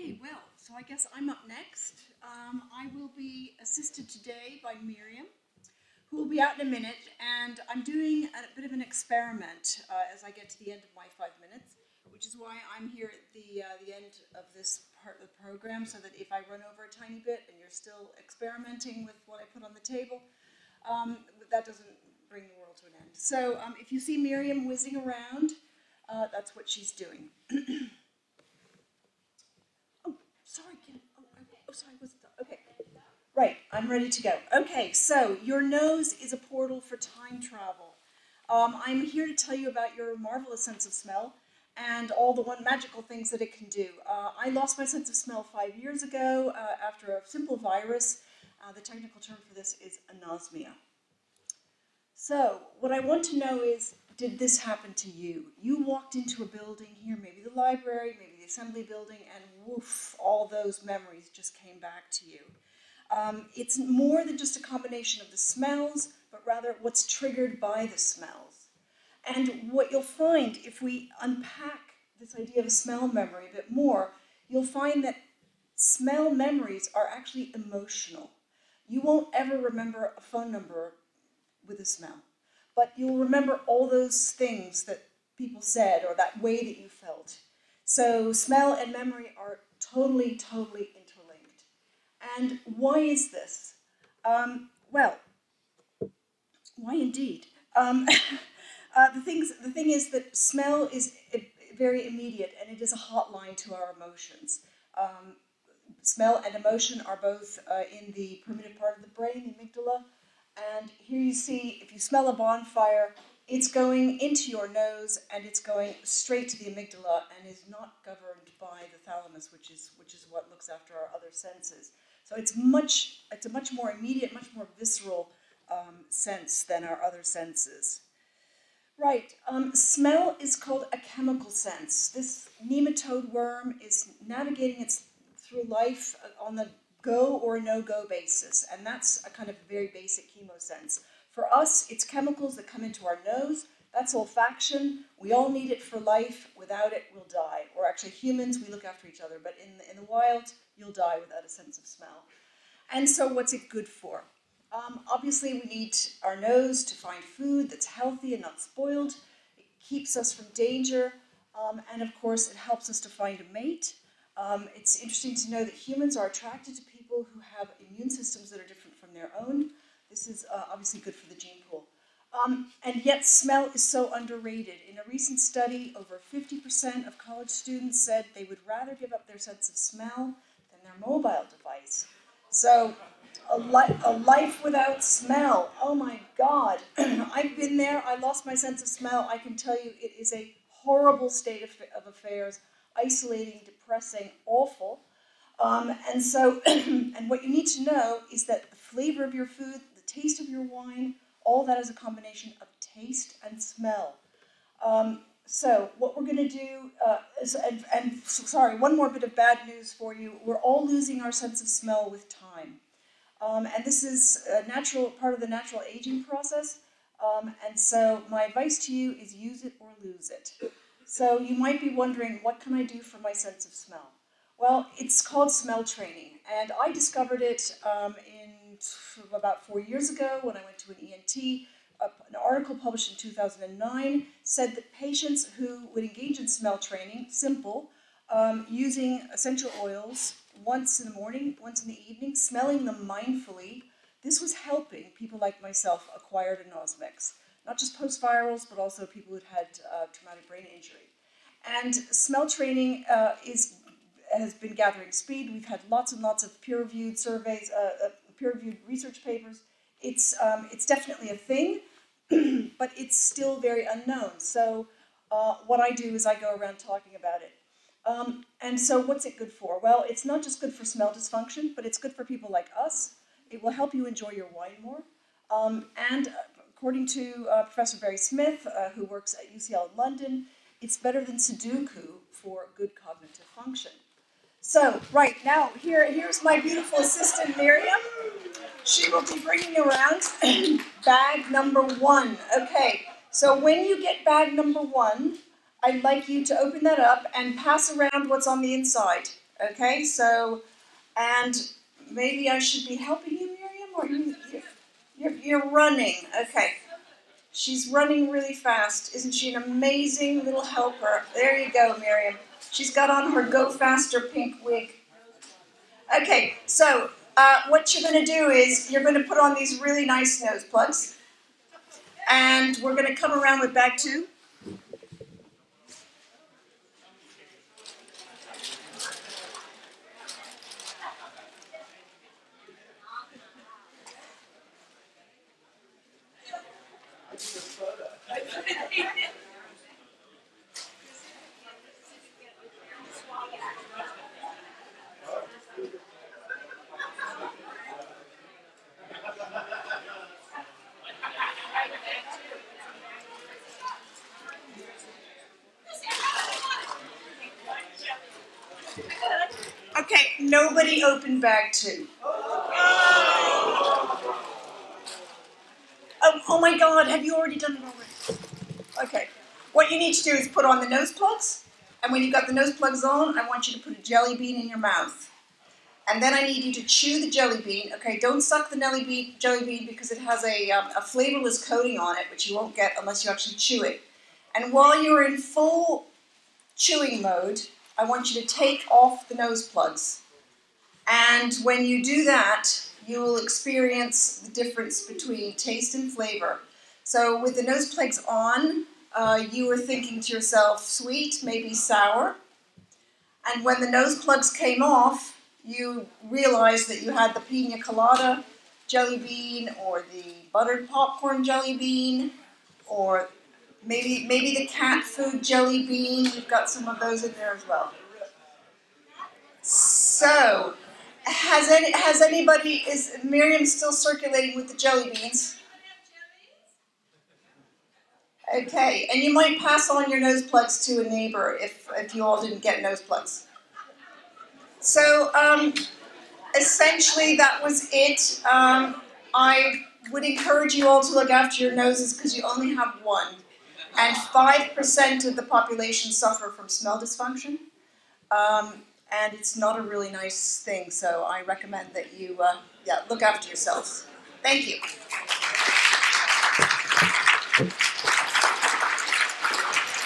Okay, well, so I guess I'm up next. I will be assisted today by Miriam, who will be out in a minute, and I'm doing a bit of an experiment as I get to the end of my 5 minutes, which is why I'm here at the end of this part of the program, so that if I run over a tiny bit and you're still experimenting with what I put on the table, that doesn't bring the world to an end. So if you see Miriam whizzing around, that's what she's doing. Sorry, sorry, okay. Right, I'm ready to go. Okay, so your nose is a portal for time travel. I'm here to tell you about your marvelous sense of smell and all the magical things that it can do. I lost my sense of smell 5 years ago after a simple virus. The technical term for this is anosmia. So, what I want to know is, did this happen to you? You walked into a building here, maybe the library, maybe the assembly building, and woof, all those memories just came back to you. It's more than just a combination of the smells, but rather what's triggered by the smells. And what you'll find, if we unpack this idea of a smell memory a bit more, you'll find that smell memories are actually emotional. You won't ever remember a phone number with a smell, but you'll remember all those things that people said or that way that you felt. So smell and memory are totally, totally interlinked. And why is this? Well, why indeed? The thing is that smell is very immediate, and it is a hotline to our emotions. Smell and emotion are both in the primitive part of the brain, the amygdala. And here you see, if you smell a bonfire, it's going into your nose and it's going straight to the amygdala and is not governed by the thalamus, which is what looks after our other senses. So it's a much more immediate, much more visceral sense than our other senses. Right, smell is called a chemical sense. This nematode worm is navigating through life on the go or no-go basis, and that's a kind of very basic chemosense. For us, it's chemicals that come into our nose. That's olfaction. We all need it for life. Without it, we'll die. Or actually, humans, we look after each other, but in the wild, you'll die without a sense of smell. And so what's it good for? Obviously, we need our nose to find food that's healthy and not spoiled. It keeps us from danger, and of course, it helps us to find a mate. It's interesting to know that humans are attracted to people who have immune systems that are different from their own. This is obviously good for the gene pool. And yet smell is so underrated. In a recent study, over 50% of college students said they would rather give up their sense of smell than their mobile device. So a life without smell, oh my God. I've been there, I lost my sense of smell. I can tell you it is a horrible state of affairs. Isolating, depressing, awful. And what you need to know is that the flavor of your food, the taste of your wine, all that is a combination of taste and smell. So what we're going to do sorry, one more bit of bad news for you. We're all losing our sense of smell with time. And this is a natural part of the natural aging process. And so my advice to you is use it or lose it. So you might be wondering, what can I do for my sense of smell? Well, it's called smell training, and I discovered it about 4 years ago when I went to an ENT. An article published in 2009 said that patients who would engage in smell training, simple, using essential oils once in the morning, once in the evening, smelling them mindfully, this was helping people like myself acquire anosmics. Not just post-virals, but also people who'd had traumatic brain injury. And smell training has been gathering speed. We've had lots and lots of peer-reviewed surveys, peer-reviewed research papers. It's definitely a thing, but it's still very unknown. So what I do is I go around talking about it. And so what's it good for? Well, it's not just good for smell dysfunction, but it's good for people like us. It will help you enjoy your wine more. And according to Professor Barry Smith, who works at UCL in London, it's better than Sudoku for good cognitive function. So, right, now, here's my beautiful assistant, Miriam. She will be bringing around bag number 1. Okay, so when you get bag number 1, I'd like you to open that up and pass around what's on the inside. Okay, so, and maybe I should be helping you, Miriam, or you're running. Okay, she's running really fast. Isn't she an amazing little helper? There you go, Miriam. She's got on her Go Faster pink wig. Okay, so what you're going to do is you're going to put on these really nice nose plugs, and we're going to come around with bag 2. Okay, nobody opened bag 2. Oh my God, have you already done it already? Okay, what you need to do is put on the nose plugs, and when you've got the nose plugs on, I want you to put a jelly bean in your mouth. And then I need you to chew the jelly bean. Okay, don't suck the jelly bean because it has a flavorless coating on it, which you won't get unless you actually chew it. And while you're in full chewing mode, I want you to take off the nose plugs. And when you do that, you will experience the difference between taste and flavor. So with the nose plugs on, you were thinking to yourself, sweet, maybe sour. And when the nose plugs came off, you realized that you had the pina colada jelly bean, or the buttered popcorn jelly bean, or maybe the cat food jelly bean. We've got some of those in there as well. So, is Miriam still circulating with the jelly beans? Okay, and you might pass on your nose plugs to a neighbor if you all didn't get nose plugs. So, essentially that was it. I would encourage you all to look after your noses because you only have one. And 5% of the population suffer from smell dysfunction. And it's not a really nice thing, so I recommend that you look after yourselves. Thank you.